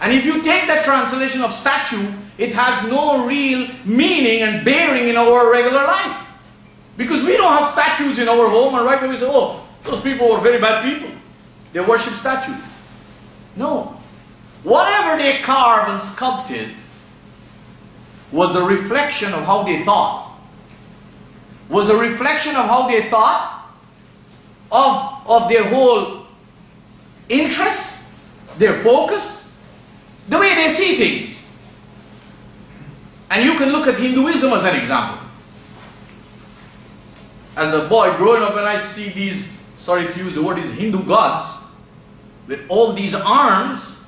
And if you take that translation of statue, it has no real meaning and bearing in our regular life. Because we don't have statues in our home, and right away we say, oh, those people were very bad people. They worship statues. No. Whatever they carved and sculpted was a reflection of how they thought. Was a reflection of how they thought, of their whole interests, their focus, the way they see things. And you can look at Hinduism as an example. As a boy growing up, and I see these, sorry to use the word, these Hindu gods with all these arms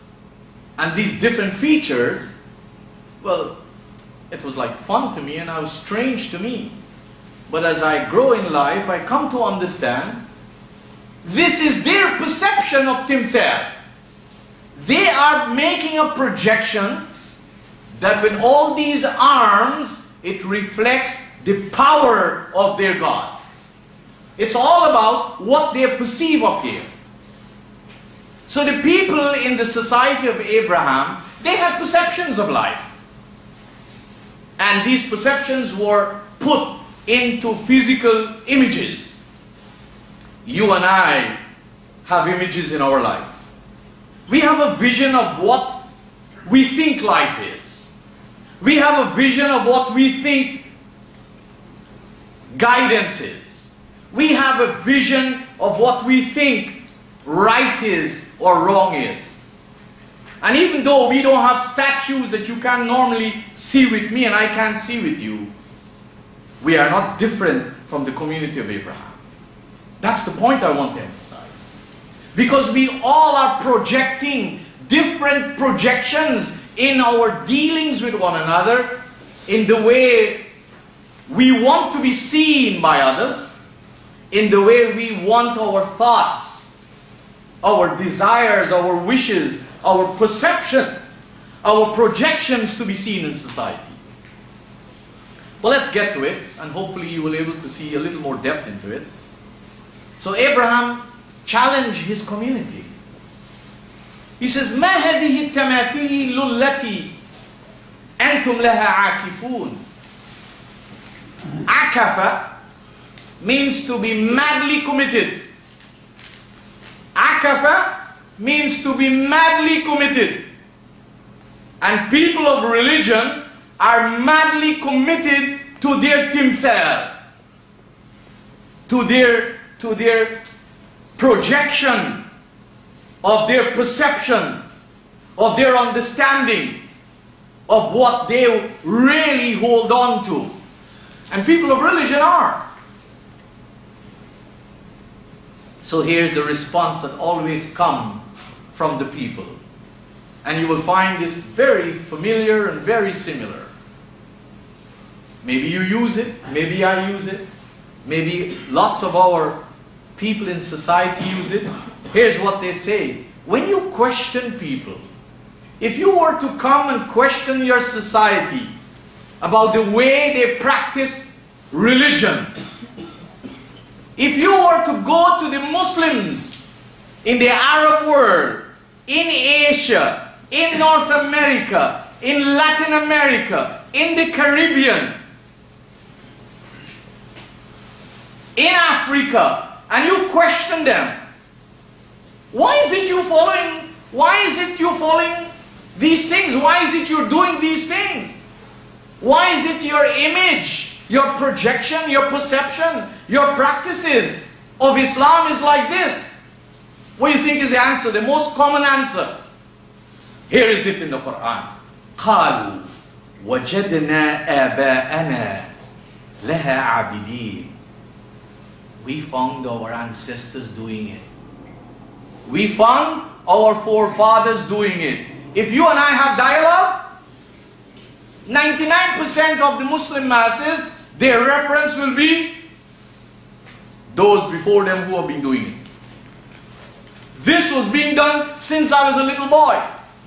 and these different features, well, it was like fun to me and it was strange to me. But as I grow in life, I come to understand this is their perception of Timthal. They are making a projection that with all these arms, it reflects the power of their God. It's all about what they perceive up here. So the people in the society of Abraham, they had perceptions of life. And these perceptions were put into physical images. You and I have images in our life. We have a vision of what we think life is. We have a vision of what we think guidance is. We have a vision of what we think right is or wrong is. And even though we don't have statues that you can normally see with me and I can't see with you, we are not different from the community of Abraham. That's the point I want to emphasize. Because we all are projecting different projections in our dealings with one another, in the way we want to be seen by others, in the way we want our thoughts, our desires, our wishes, our perception, our projections to be seen in society. Well, let's get to it, and hopefully you will be able to see a little more depth into it. So Abraham challenged his community. He says, مَا هَذِهِ التَّمَاثِيلُ الَّتِي أَنْتُمْ لَهَا عَاكِفُونَ. Akafa means to be madly committed. Akafa means to be madly committed. And people of religion are madly committed to their timthal, to their projection of their perception, of their understanding of what they really hold on to. And people of religion are. So here's the response that always comes from the people. And you will find this very familiar and very similar. Maybe you use it, maybe I use it, maybe lots of our people in society use it. Here's what they say. When you question people, if you were to come and question your society about the way they practice religion, if you were to go to the Muslims in the Arab world, in Asia, in North America, in Latin America, in the Caribbean, in Africa, and you question them, why is it you following? Why is it you following these things? Why is it you're doing these things? Why is it your image, your projection, your perception, your practices of Islam is like this? What do you think is the answer? The most common answer. Here is it in the Qur'an. قَالُوا وَجَدْنَا آبَاءَنَا لَهَا عَابِدِينَ. We found our ancestors doing it. We found our forefathers doing it. If you and I have dialogue, 99% of the Muslim masses, their reference will be those before them who have been doing it. This was being done since I was a little boy.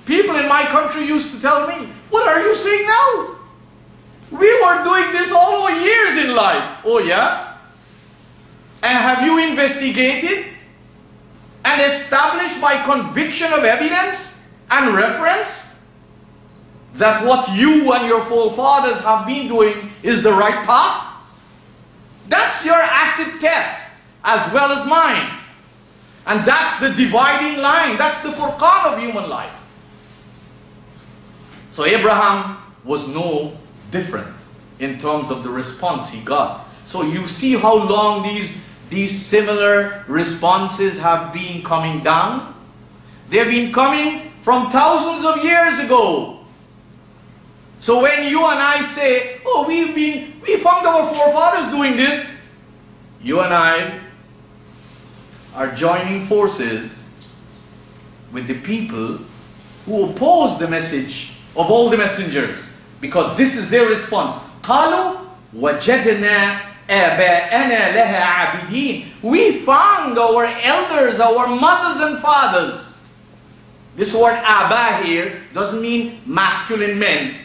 People in my country used to tell me, what are you saying now? We were doing this all our years in life. Oh yeah? And have you investigated and established by conviction of evidence and reference that what you and your forefathers have been doing is the right path? That's your acid test as well as mine. And that's the dividing line. That's the Furqan of human life. So Abraham was no different in terms of the response he got. So you see how long these similar responses have been coming down? They've been coming from thousands of years ago. So when you and I say, oh, we found our forefathers doing this, you and I are joining forces with the people who oppose the message of all the messengers, because this is their response. قالوا وجدنا آباءنا لها عابدين. We found our elders, our mothers and fathers. This word Aba here doesn't mean masculine men.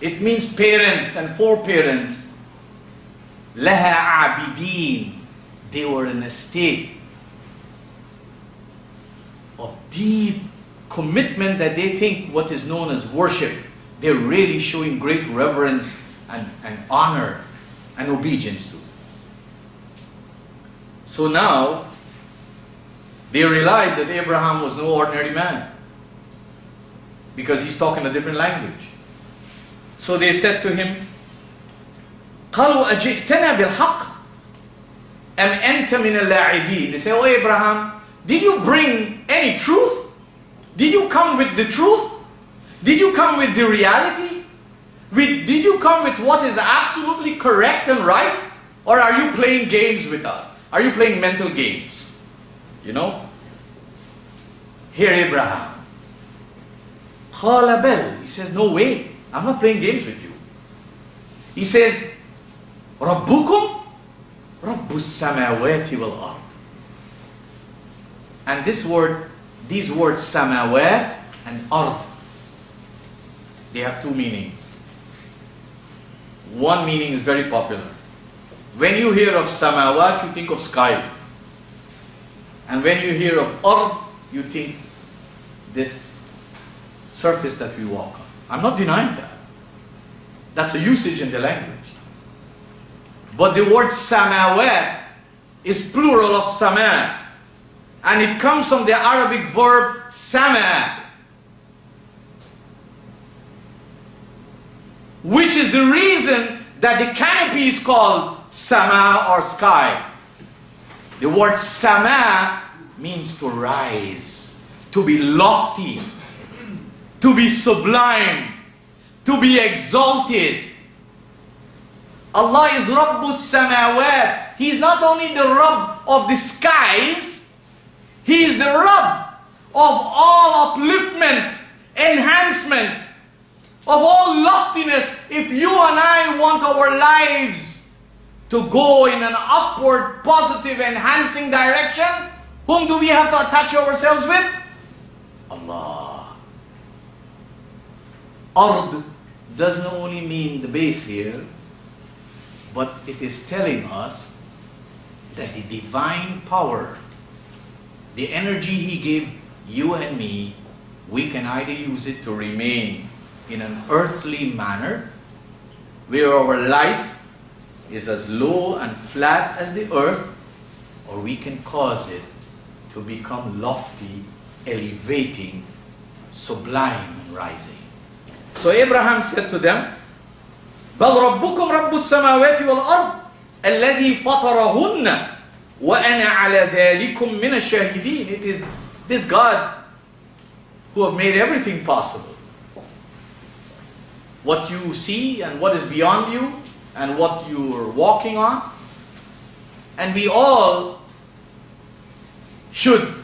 It means parents and foreparents. لها عابدين. They were in a state of deep commitment that they think what is known as worship. They're really showing great reverence and honor and obedience to. So now, they realize that Abraham was no ordinary man, because he's talking a different language. So they said to him, قالوا أجئتنا بالحق أم أنت من اللاعبين. They say, oh Abraham, did you bring any truth? Did you come with the truth? Did you come with the reality? Did you come with what is absolutely correct and right? Or are you playing games with us? Are you playing mental games? You know? Here Abraham. قال بل. He says, no way. I'm not playing games with you. He says, ربكم رب السماوات والأرض. And these words samawat and ard, they have two meanings. One meaning is very popular. When you hear of samawat, you think of sky. And when you hear of ard, you think this surface that we walk on. I'm not denying that. That's a usage in the language. But the word samawat is plural of sama. And it comes from the Arabic verb sama, which is the reason that the canopy is called sama or sky. The word sama means to rise, to be lofty, to be sublime, to be exalted. Allah is Rabbus Samawat. He is not only the Rabb of the skies, He is the Rabb of all upliftment, enhancement, of all loftiness. If you and I want our lives to go in an upward, positive, enhancing direction, whom do we have to attach ourselves with? Allah. Ard doesn't only mean the base here, but it is telling us that the divine power, the energy He gave you and me, we can either use it to remain in an earthly manner, where our life is as low and flat as the earth, or we can cause it to become lofty, elevating, sublime and rising. So Abraham said to them, بَلْ رَبُّكُمْ رَبُّ السَّمَاوَاتِ وَالْأَرْضِ الَّذِي فَطَرَهُنَّ وَأَنَا عَلَى ذَلِكُمْ مِنَ الشَّاهِدِينَ. It is this God who have made everything possible. What you see and what is beyond you and what you are walking on. And we all should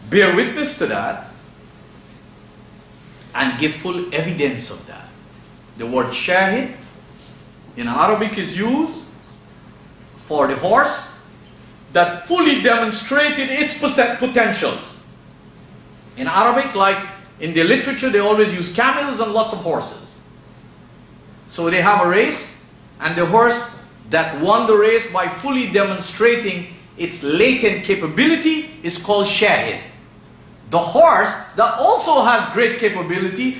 bear witness to that and give full evidence of that. The word shahid in Arabic is used for the horse that fully demonstrated its potentials. In Arabic, like in the literature, they always use camels and lots of horses. So they have a race, and the horse that won the race by fully demonstrating its latent capability is called shahid. the horse that also has great capability,